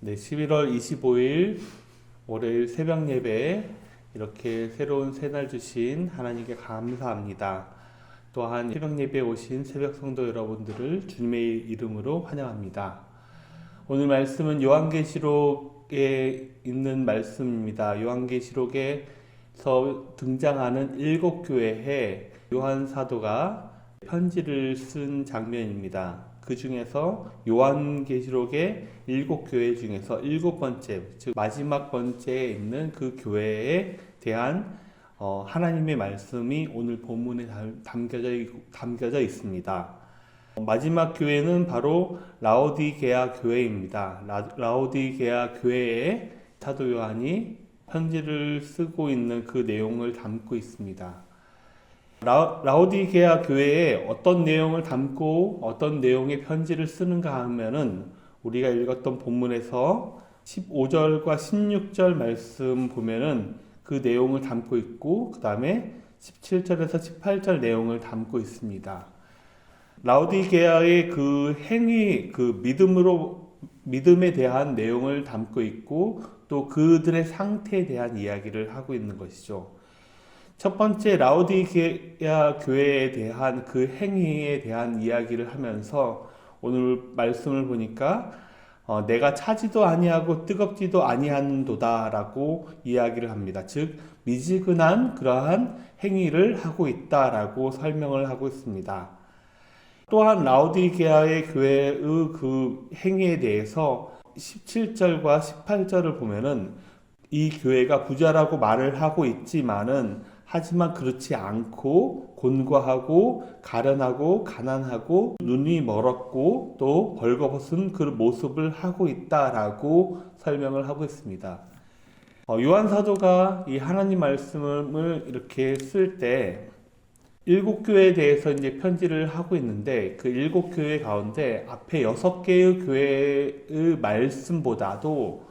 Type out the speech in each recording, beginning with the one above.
네, 11월 25일 월요일 새벽 예배 이렇게 새로운 새날 주신 하나님께 감사합니다. 또한 새벽 예배에 오신 새벽 성도 여러분들을 주님의 이름으로 환영합니다. 오늘 말씀은 요한계시록에 있는 말씀입니다. 요한계시록에서 등장하는 7교회에 요한 사도가 편지를 쓴 장면입니다. 그 중에서 요한계시록의 7교회 중에서 7번째, 즉 마지막 번째에 있는 그 교회에 대한 하나님의 말씀이 오늘 본문에 담겨져 있습니다. 마지막 교회는 바로 라오디게아 교회입니다. 라오디게아 교회에 사도 요한이 편지를 쓰고 있는 그 내용을 담고 있습니다. 라오디게아 교회에 어떤 내용을 담고 어떤 내용의 편지를 쓰는가 하면은 우리가 읽었던 본문에서 15절과 16절 말씀 보면은 그 내용을 담고 있고 그 다음에 17절에서 18절 내용을 담고 있습니다. 라오디게아의 그 행위, 그 믿음에 대한 내용을 담고 있고 또 그들의 상태에 대한 이야기를 하고 있는 것이죠. 첫 번째 라오디게아 교회에 대한 그 행위에 대한 이야기를 하면서 오늘 말씀을 보니까 내가 차지도 아니하고 뜨겁지도 아니한도다 라고 이야기를 합니다. 즉 미지근한 그러한 행위를 하고 있다라고 설명을 하고 있습니다. 또한 라오디게아의 교회의 그 행위에 대해서 17절과 18절을 보면은 이 교회가 부자라고 말을 하고 있지만은 하지만 그렇지 않고 곤고하고 가련하고 가난하고 눈이 멀었고 또 벌거벗은 그 모습을 하고 있다라고 설명을 하고 있습니다. 요한 사도가 이 하나님 말씀을 이렇게 쓸 때 7교회에 대해서 이제 편지를 하고 있는데 그 7교회 가운데 앞에 6개의 교회의 말씀보다도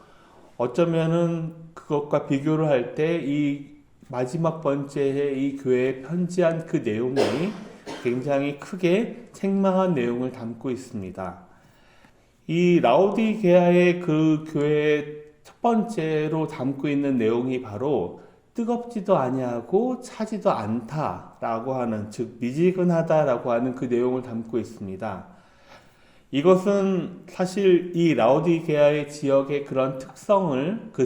어쩌면은 그것과 비교를 할 때 이 마지막 번째에 이 교회에 편지한 그 내용이 굉장히 크게 책망한 내용을 담고 있습니다. 이 라오디게아의 그 교회의 첫 번째로 담고 있는 내용이 바로 뜨겁지도 아니하고 차지도 않다라고 하는, 즉 미지근하다라고 하는 그 내용을 담고 있습니다. 이것은 사실 이 라오디게아의 지역의 그런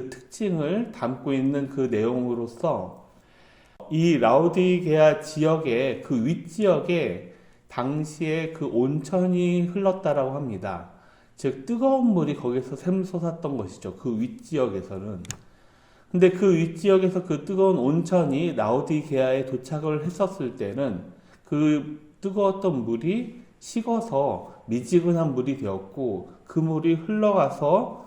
특징을 담고 있는 그 내용으로서 이 라오디게아 지역의 그 윗지역에 당시에 그 온천이 흘렀다라고 합니다. 즉 뜨거운 물이 거기서 샘솟았던 것이죠. 그 윗지역에서는. 근데 그 윗지역에서 그 뜨거운 온천이 라오디게아에 도착을 했었을 때는 그 뜨거웠던 물이 식어서 미지근한 물이 되었고 그 물이 흘러가서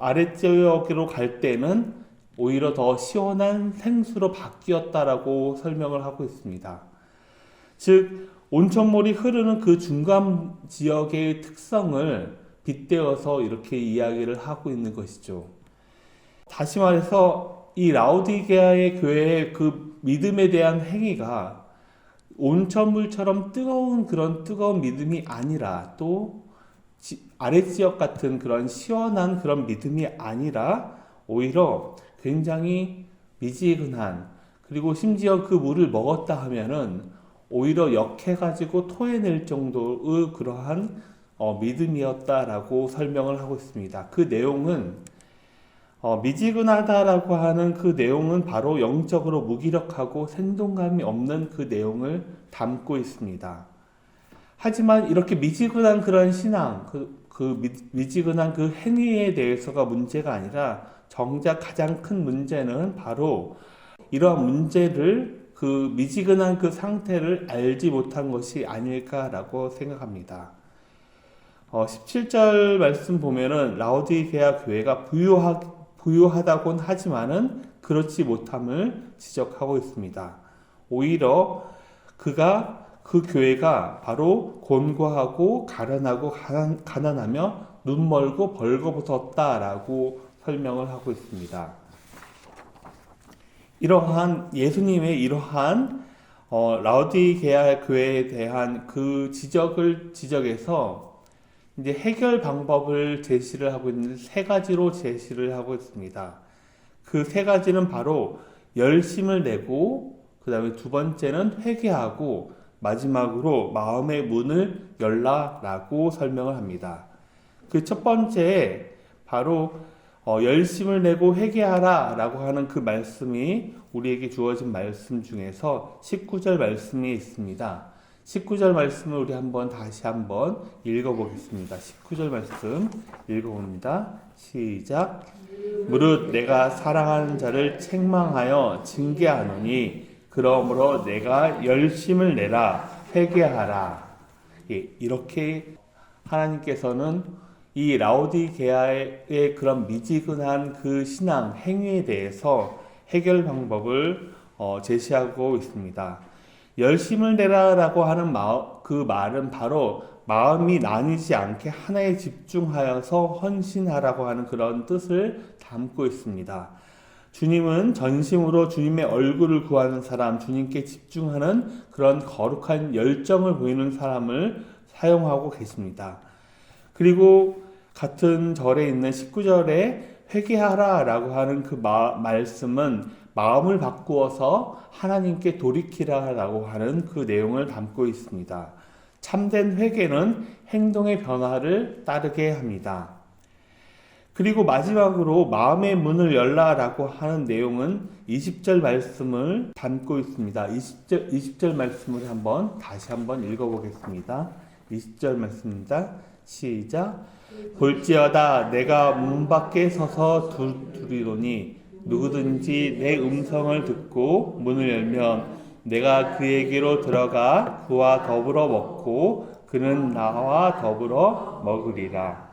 아랫지역으로 갈 때는 오히려 더 시원한 생수로 바뀌었다라고 설명을 하고 있습니다. 즉 온천물이 흐르는 그 중간 지역의 특성을 빗대어서 이렇게 이야기를 하고 있는 것이죠. 다시 말해서 이 라오디게아의 교회의 그 믿음에 대한 행위가 온천물처럼 그런 뜨거운 믿음이 아니라 또 아랫지역 같은 그런 시원한 그런 믿음이 아니라 오히려 굉장히 미지근한, 그리고 심지어 그 물을 먹었다 하면은 오히려 역해가지고 토해낼 정도의 그러한 믿음이었다라고 설명을 하고 있습니다. 그 내용은 미지근하다라고 하는 그 내용은 바로 영적으로 무기력하고 생동감이 없는 그 내용을 담고 있습니다. 하지만 이렇게 미지근한 그런 신앙, 미지근한 그 행위에 대해서가 문제가 아니라 정작 가장 큰 문제는 바로 이러한 문제를, 그 미지근한 그 상태를 알지 못한 것이 아닐까라고 생각합니다. 17절 말씀 보면은 라오디게아 교회가 부유하다곤 하지만은 그렇지 못함을 지적하고 있습니다. 오히려 그 교회가 바로 곤고하고 가련하고 가난하며 눈멀고 벌거벗었다라고 설명을 하고 있습니다. 이러한 예수님의 이러한 라오디게아 교회에 대한 그 지적에서 이제 해결 방법을 제시를 하고 있는데 세 가지로 제시를 하고 있습니다. 그 세 가지는 바로 열심을 내고, 그 다음에 두 번째는 회개하고, 마지막으로 마음의 문을 열라라고 설명을 합니다. 그 첫 번째 바로 열심을 내고 회개하라 라고 하는 그 말씀이 우리에게 주어진 말씀 중에서 19절 말씀이 있습니다. 19절 말씀을 우리 다시 한번 읽어보겠습니다. 19절 말씀 읽어봅니다. 시작. 무릇 내가 사랑하는 자를 책망하여 징계하노니 그러므로 내가 열심을 내라 회개하라. 예, 이렇게 하나님께서는 이 라오디게아의 그런 미지근한 그 신앙 행위에 대해서 해결 방법을 제시하고 있습니다. 열심을 내라라고 하는 그 말은 바로 마음이 나뉘지 않게 하나에 집중하여서 헌신하라고 하는 그런 뜻을 담고 있습니다. 주님은 전심으로 주님의 얼굴을 구하는 사람, 주님께 집중하는 그런 거룩한 열정을 보이는 사람을 사용하고 계십니다. 그리고 같은 절에 있는 19절에 회개하라 라고 하는 그 말씀은 마음을 바꾸어서 하나님께 돌이키라 라고 하는 그 내용을 담고 있습니다. 참된 회개는 행동의 변화를 따르게 합니다. 그리고 마지막으로 마음의 문을 열라라고 하는 내용은 20절 말씀을 담고 있습니다. 20절 말씀을 다시 한번 읽어보겠습니다. 20절 말씀입니다. 시작. 볼지어다 내가 문 밖에 서서 두드리노니 누구든지 내 음성을 듣고 문을 열면 내가 그에게로 들어가 그와 더불어 먹고 그는 나와 더불어 먹으리라.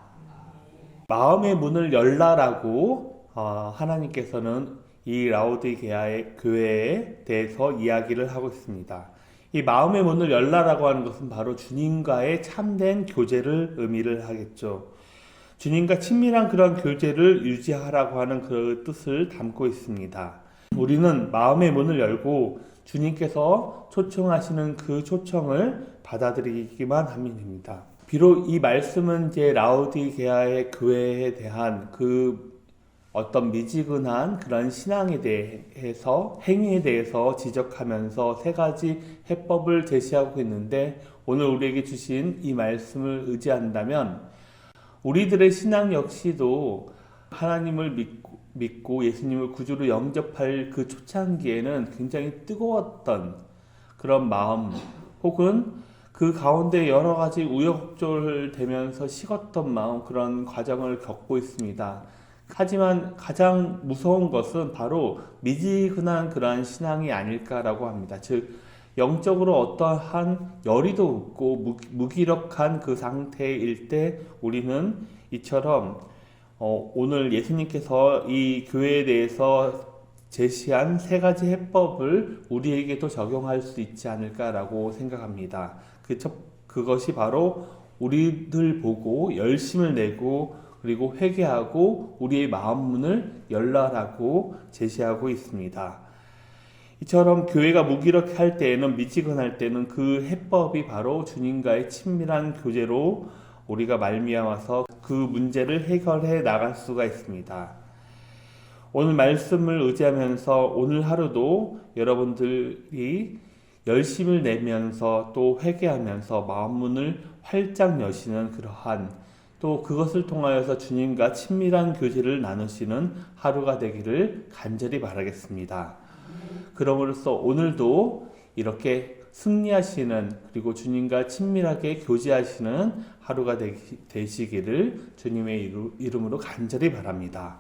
마음의 문을 열라라고 하나님께서는 이 라오디게아의 교회에 대해서 이야기를 하고 있습니다. 이 마음의 문을 열라라고 하는 것은 바로 주님과의 참된 교제를 의미를 하겠죠. 주님과 친밀한 그런 교제를 유지하라고 하는 그 뜻을 담고 있습니다. 우리는 마음의 문을 열고 주님께서 초청하시는 그 초청을 받아들이기만 하면 됩니다. 비록 이 말씀은 이제 라오디게아의 교회에 대한 그 어떤 미지근한 그런 신앙에 대해서 행위에 대해서 지적하면서 세 가지 해법을 제시하고 있는데, 오늘 우리에게 주신 이 말씀을 의지한다면 우리들의 신앙 역시도 하나님을 믿고 예수님을 구주로 영접할 그 초창기에는 굉장히 뜨거웠던 그런 마음, 혹은 그 가운데 여러 가지 우여곡절 되면서 식었던 마음, 그런 과정을 겪고 있습니다. 하지만 가장 무서운 것은 바로 미지근한 그러한 신앙이 아닐까라고 합니다. 즉 영적으로 어떠한 열의도 없고 무기력한 그 상태일 때 우리는 이처럼 오늘 예수님께서 이 교회에 대해서 제시한 세 가지 해법을 우리에게도 적용할 수 있지 않을까라고 생각합니다. 그것이 바로 우리들 보고 열심을 내고 그리고 회개하고 우리의 마음 문을 열라라고 제시하고 있습니다. 이처럼 교회가 무기력할 때에는, 미지근할 때는 그 해법이 바로 주님과의 친밀한 교제로 우리가 말미암아서 그 문제를 해결해 나갈 수가 있습니다. 오늘 말씀을 의지하면서 오늘 하루도 여러분들이 열심을 내면서 또 회개하면서 마음 문을 활짝 여시는 그러한, 또 그것을 통하여서 주님과 친밀한 교제를 나누시는 하루가 되기를 간절히 바라겠습니다. 그러므로써 오늘도 이렇게 승리하시는, 그리고 주님과 친밀하게 교제하시는 하루가 되시기를 주님의 이름으로 간절히 바랍니다.